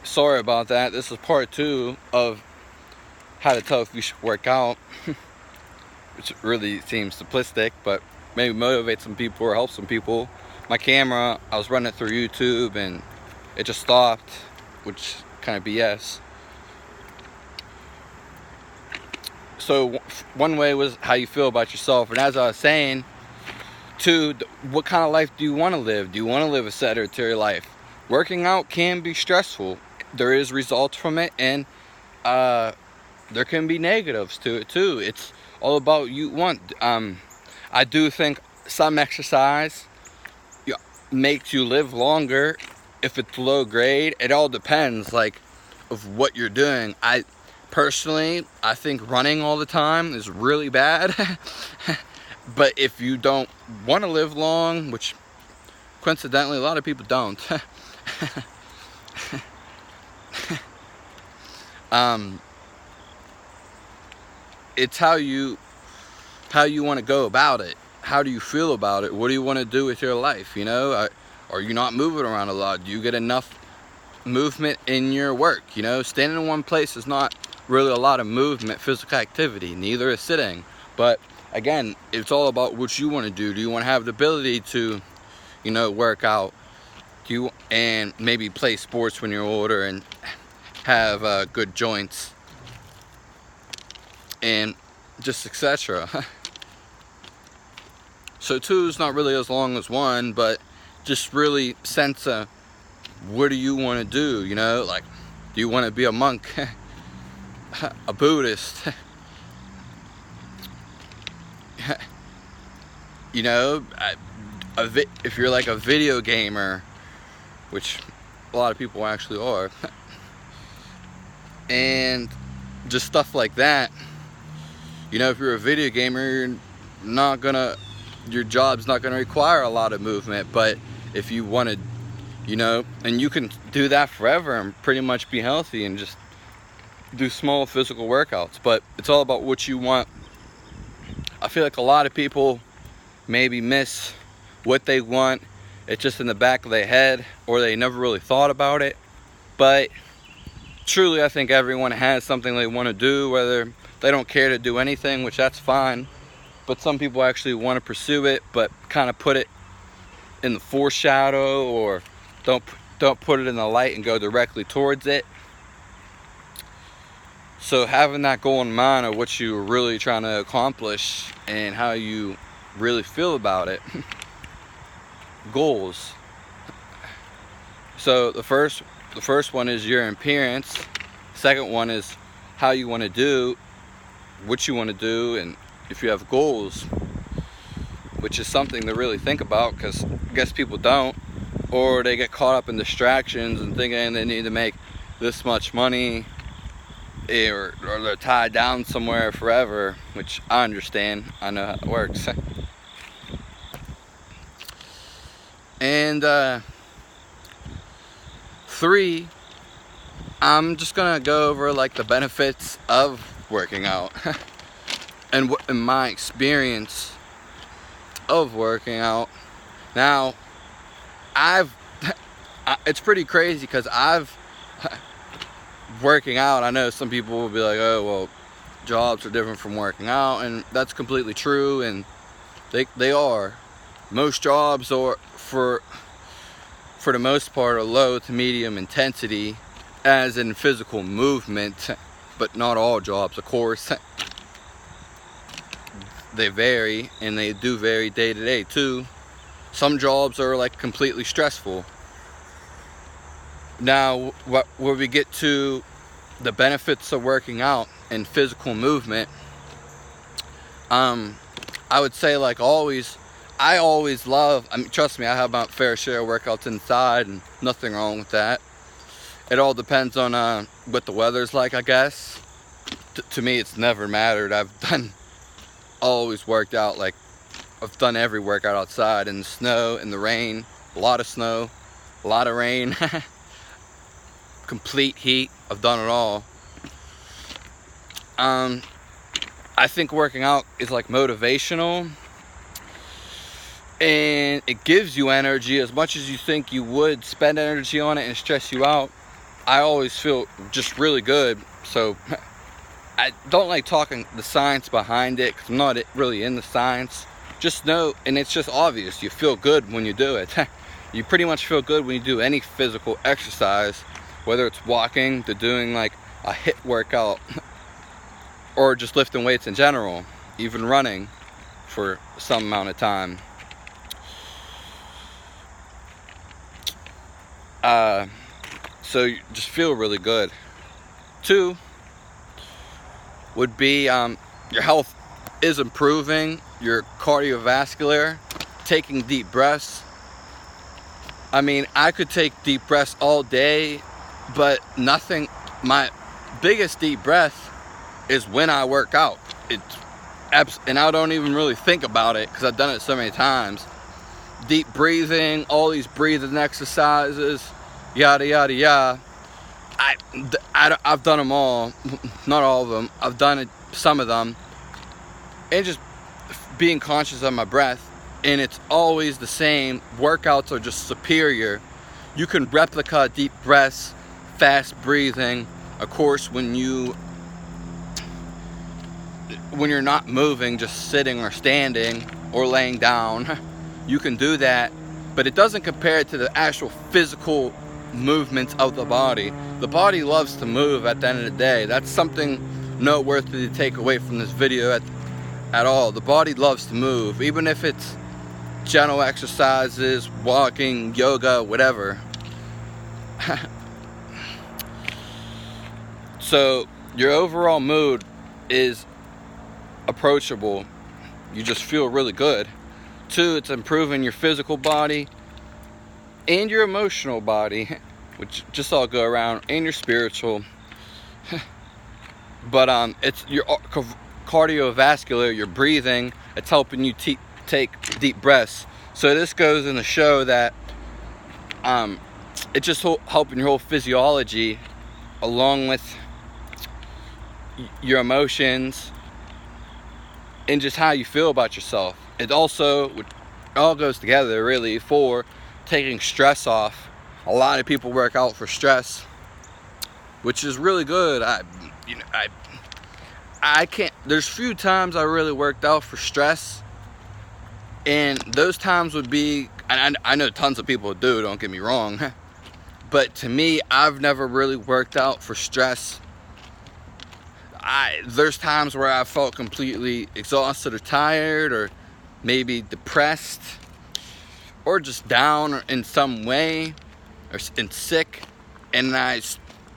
sorry about that. This is part 2 of how to tell if you should work out, which really seems simplistic, but maybe motivate some people or help some people. My camera, I was running it through YouTube and it just stopped, which kind of BS. So one way was how you feel about yourself, and as I was saying, two, what kind of life do you want to live? Do you want to live a sedentary life? Working out can be stressful. There is results from it, and there can be negatives to it too. It's all about you want. I do think some exercise makes you live longer if it's low grade. It all depends, like, of what you're doing. Personally, I think running all the time is really bad. But if you don't want to live long, which coincidentally a lot of people don't, it's how you want to go about it. How do you feel about it? What do you want to do with your life? Are you not moving around a lot? Do you get enough movement in your work? Standing in one place is not really a lot of movement, physical activity. Neither is sitting. But again, it's all about what you want to do. Do you want to have the ability to, work out? And maybe play sports when you're older and have good joints and just etc. So 2 is not really as long as 1, but just really sense what do you want to do? Like, do you want to be a monk, a Buddhist? If you're like a video gamer, which a lot of people actually are, and just stuff like that. If you're a video gamer, your job's not gonna require a lot of movement. But if you want to, and you can do that forever and pretty much be healthy and just do small physical workouts. But it's all about what you want. I feel like a lot of people maybe miss what they want. It's just in the back of their head, or they never really thought about it. But truly, I think everyone has something they want to do, whether they don't care to do anything, which that's fine. But some people actually want to pursue it, but kind of put it in the foreshadow, or don't put it in the light and go directly towards it. So having that goal in mind of what you're really trying to accomplish and how you really feel about it. Goals. So the first one is your appearance. Second one is how you want to do what you want to do, and if you have goals, which is something to really think about, because I guess people don't, or they get caught up in distractions and thinking they need to make this much money, or they're tied down somewhere forever, which I understand. I know how it works. And 3, I'm just gonna go over like the benefits of working out and what in my experience of working out. Now, it's pretty crazy because working out, I know some people will be like, oh, well, jobs are different from working out, and that's completely true, and they are. Most jobs are, for the most part, are low to medium intensity, as in physical movement, but not all jobs, of course. They vary, and they do vary day to day too. Some jobs are like completely stressful. Now, where we get to the benefits of working out and physical movement, I would say, like always, I always love, trust me, I have my fair share of workouts inside, and nothing wrong with that. It all depends on what the weather's like, I guess. To me, it's never mattered. Always worked out, like, I've done every workout outside, in the snow, in the rain, a lot of snow, a lot of rain, complete heat. I've done it all. I think working out is like motivational, and it gives you energy as much as you think you would spend energy on it and stress you out. I always feel just really good. So I don't like talking the science behind it, because I'm not really in the science. Just know, and it's just obvious, you feel good when you do it. You pretty much feel good when you do any physical exercise, whether it's walking to doing like a HIIT workout or just lifting weights in general, even running for some amount of time. So you just feel really good. 2 would be your health is improving, your cardiovascular, taking deep breaths. I mean, I could take deep breaths all day, but nothing, my biggest deep breath is when I work out. And I don't even really think about it because I've done it so many times. Deep breathing, all these breathing exercises, yada yada yada. I've done them all, not all of them. I've done it, some of them, and just being conscious of my breath. And it's always the same. Workouts are just superior. You can replicate deep breaths, fast breathing. Of course, when you're not moving, just sitting or standing or laying down, you can do that, but it doesn't compare to the actual physical movements of the body. The body loves to move at the end of the day. That's something noteworthy to take away from this video at all. The body loves to move, even if it's gentle exercises, walking, yoga, whatever. So your overall mood is approachable. You just feel really good. 2, it's improving your physical body and your emotional body, which just all go around, and your spiritual. But it's your cardiovascular, your breathing. It's helping you take deep breaths. So this goes in to show that it's just helping your whole physiology, along with your emotions and just how you feel about yourself. It also all goes together really for taking stress off. A lot of people work out for stress, which is really good. I can't, there's few times I really worked out for stress, and those times would be, and I know tons of people do, don't get me wrong, but to me, I've never really worked out for stress. There's times where I felt completely exhausted or tired, or maybe depressed, or just down in some way, and sick, and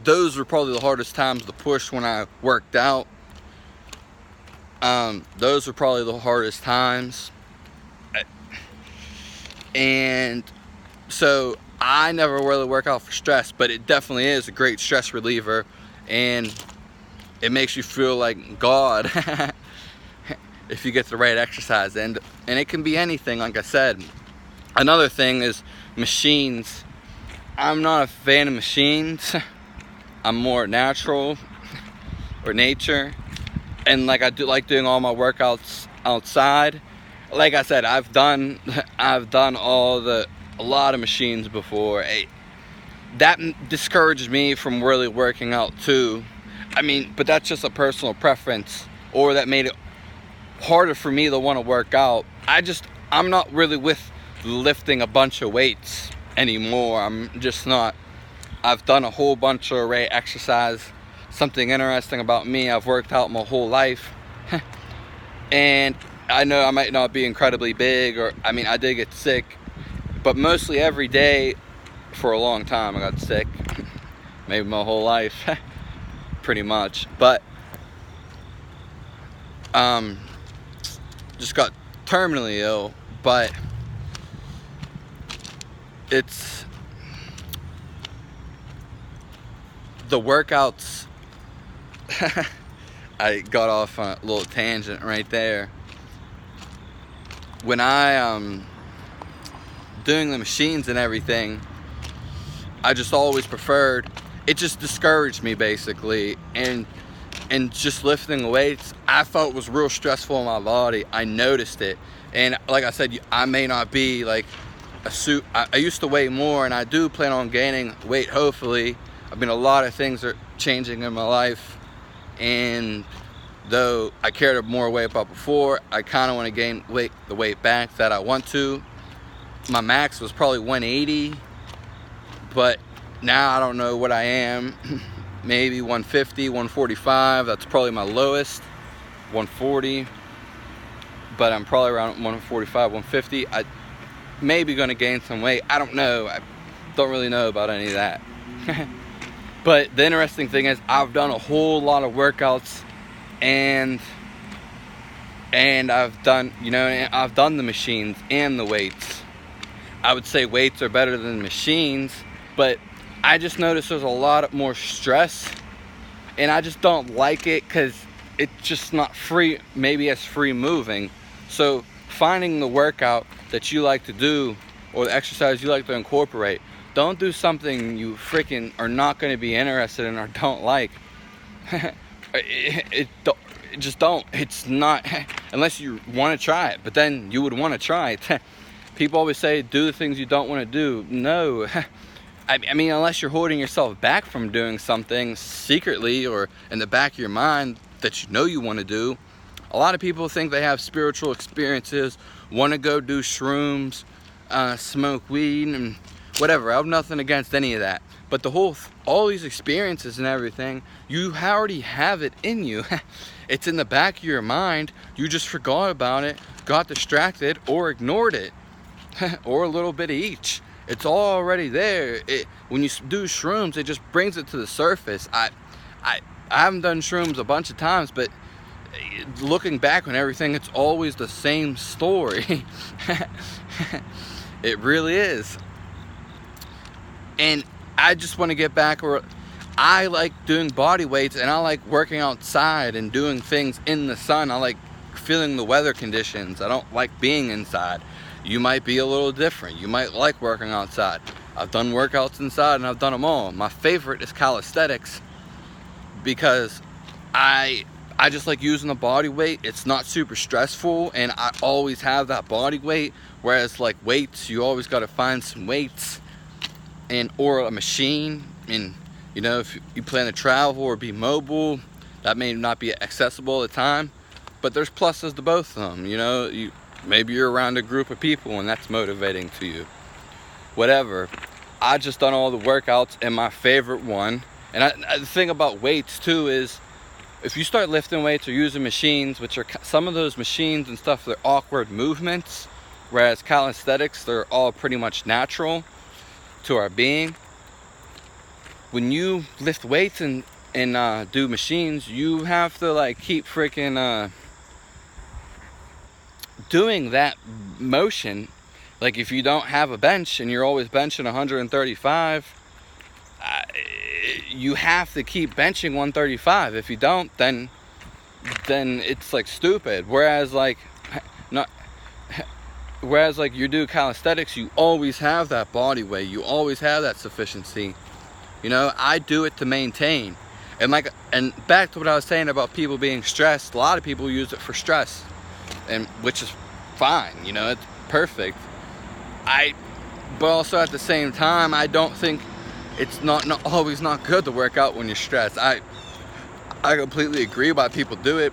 those were probably the hardest times to push when I worked out. Those were probably the hardest times, and so I never really work out for stress, but it definitely is a great stress reliever, and it makes you feel like God if you get the right exercise. And it can be anything, like I said. Another thing is machines. I'm not a fan of machines. I'm more natural or nature, and like I do like doing all my workouts outside. Like I said, I've done a lot of machines before. That discouraged me from really working out too. I mean, but that's just a personal preference, or that made it harder for me to want to work out. I'm not really with lifting a bunch of weights anymore. I'm just not. I've done a whole bunch of array exercise. Something interesting about me, I've worked out my whole life. And I know I might not be incredibly big, or I mean, I did get sick, but mostly every day for a long time I got sick. Maybe my whole life. Pretty much. But just got terminally ill, but it's the workouts. I got off on a little tangent right there. When I doing the machines and everything, I just always preferred, it just discouraged me basically, and just lifting weights, I felt was real stressful on my body. I noticed it, and like I said, I may not be like I used to weigh more, and I do plan on gaining weight hopefully, I mean, a lot of things are changing in my life, and though I cared more weight about before, I kind of want to gain the weight back that I want to. My max was probably 180, but now I don't know what I am. Maybe 150, 145. That's probably my lowest. 140, but I'm probably around 145, 150. I maybe going to gain some weight. I don't know. I don't really know about any of that. But the interesting thing is, I've done a whole lot of workouts, and I've done, I've done the machines and the weights. I would say weights are better than machines, but I just noticed there's a lot more stress, and I just don't like it because it's just not free, maybe as free moving. So finding the workout that you like to do, or the exercise you like to incorporate. Don't do something you freaking are not going to be interested in or don't like. Just don't. It's not, unless you want to try it, but then you would want to try it. People always say, do the things you don't want to do. No. I mean, unless you're holding yourself back from doing something secretly or in the back of your mind that you know you want to do. A lot of people think they have spiritual experiences, want to go do shrooms, smoke weed, and whatever. I have nothing against any of that. But all these experiences and everything, you already have it in you. It's in the back of your mind. You just forgot about it, got distracted, or ignored it. Or a little bit of each. It's already there. When you do shrooms, it just brings it to the surface. I haven't done shrooms a bunch of times, but looking back on everything, it's always the same story. It really is. And I just want to get back where I like doing body weights, and I like working outside and doing things in the sun. I like feeling the weather conditions. I don't like being inside. You might be a little different. You might like working outside. I've done workouts inside, and I've done them all. My favorite is calisthenics, because I just like using the body weight. It's not super stressful, and I always have that body weight. Whereas like weights, you always got to find some weights or a machine. And if you plan to travel or be mobile, that may not be accessible all the time. But there's pluses to both of them. Maybe you're around a group of people and that's motivating to you. Whatever. I just done all the workouts, and my favorite one, and the thing about weights too is, if you start lifting weights or using machines, which are some of those machines and stuff, they're awkward movements, whereas calisthenics, they're all pretty much natural to our being. When you lift weights and do machines, you have to like keep freaking doing that motion. Like if you don't have a bench and you're always benching 135, you have to keep benching 135. If you don't, then it's like stupid. Whereas like you do calisthenics, you always have that body weight, you always have that sufficiency. I do it to maintain. And back to what I was saying about people being stressed, a lot of people use it for stress, and which is fine, it's perfect. But also at the same time, I don't think it's not always not good to work out when you're stressed. I completely agree why people do it.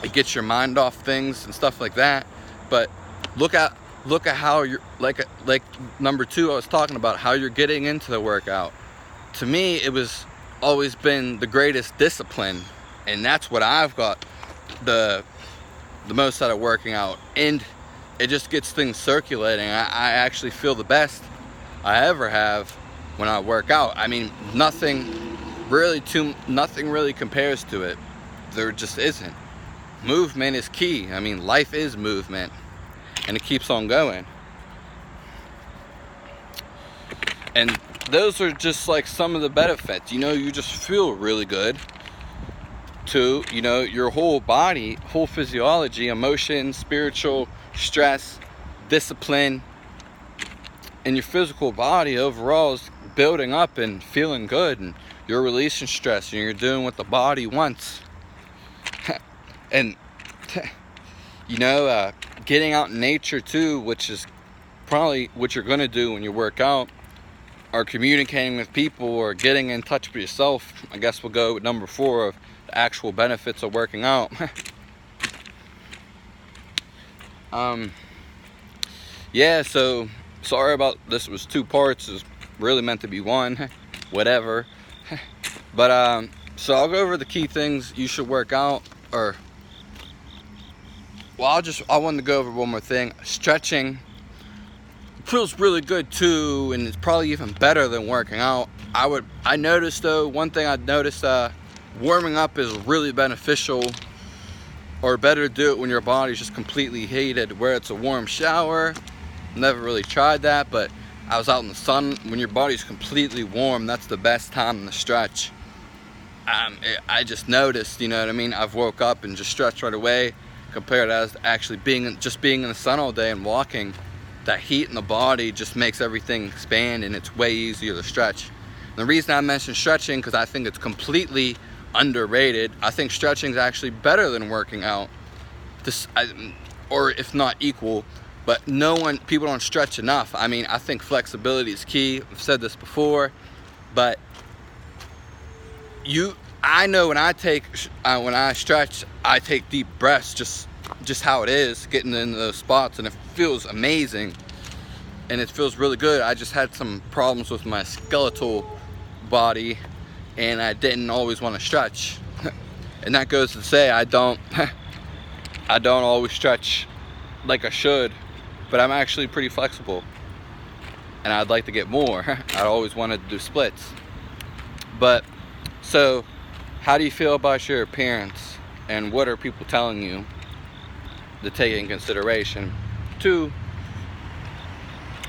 It gets your mind off things and stuff like that. But look at how you're like number 2 I was talking about, how you're getting into the workout. To me, it was always been the greatest discipline, and that's what I've got the most out of working out. And it just gets things circulating. I actually feel the best I ever have when I work out. I mean, nothing really compares to it. There just isn't. Movement is key. I mean, life is movement, and it keeps on going. And those are just like some of the benefits. You just feel really good to, your whole body, whole physiology, emotion, spiritual, stress, discipline, and your physical body overall is building up and feeling good, and you're releasing stress, and you're doing what the body wants. And getting out in nature too, which is probably what you're going to do when you work out, or communicating with people or getting in touch with yourself, I guess we'll go with number 4 of the actual benefits of working out. Yeah, so sorry about this. Was 2 parts. It's really meant to be 1. Whatever. But so I'll go over the key things you should work out. Or well, I wanted to go over one more thing. Stretching feels really good too, and it's probably even better than working out. I noticed though, one thing I noticed, warming up is really beneficial, or better to do it when your body's just completely heated, where it's a warm shower. Never really tried that, but I was out in the sun. When your body's completely warm, that's the best time to stretch. I just noticed, you know what I mean? I've woke up and just stretched right away, compared to actually being in the sun all day and walking. That heat in the body just makes everything expand, and it's way easier to stretch. And the reason I mentioned stretching, because I think it's completely underrated. I think stretching is actually better than working out, or if not equal. But people don't stretch enough. I mean, I think flexibility is key. I've said this before, but I know when I stretch, I take deep breaths, just how it is, getting into those spots, and it feels amazing, and it feels really good. I just had some problems with my skeletal body, and I didn't always want to stretch. And that goes to say I don't always stretch like I should, but I'm actually pretty flexible, and I'd like to get more. I always wanted to do splits. But so how do you feel about your appearance, and what are people telling you to take in consideration? 2,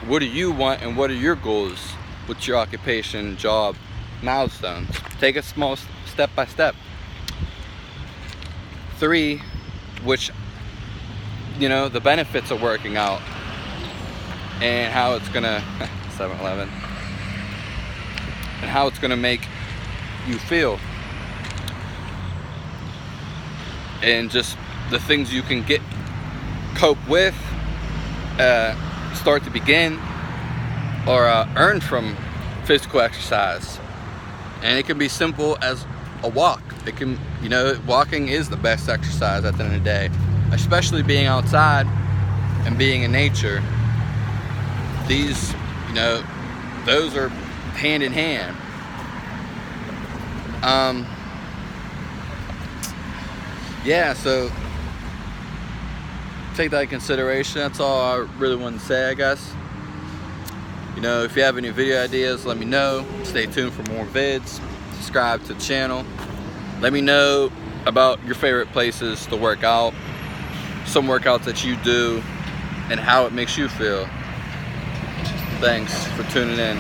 what do you want, and what are your goals with your occupation, job, milestones? Take it small, step by step. 3, which, you know, the benefits of working out, and how it's gonna 7-Eleven, and how it's gonna make you feel, and just the things you can cope with, start to begin, or earn from physical exercise. And it can be simple as a walk. It can, you know, walking is the best exercise at the end of the day, especially being outside and being in nature. These, you know, those are hand in hand. Yeah, so take that in consideration. That's all I really want to say, I guess. You know, if you have any video ideas, let me know. Stay tuned for more vids. Subscribe to the channel. Let me know about your favorite places to work out, some workouts that you do, and how it makes you feel. Thanks for tuning in.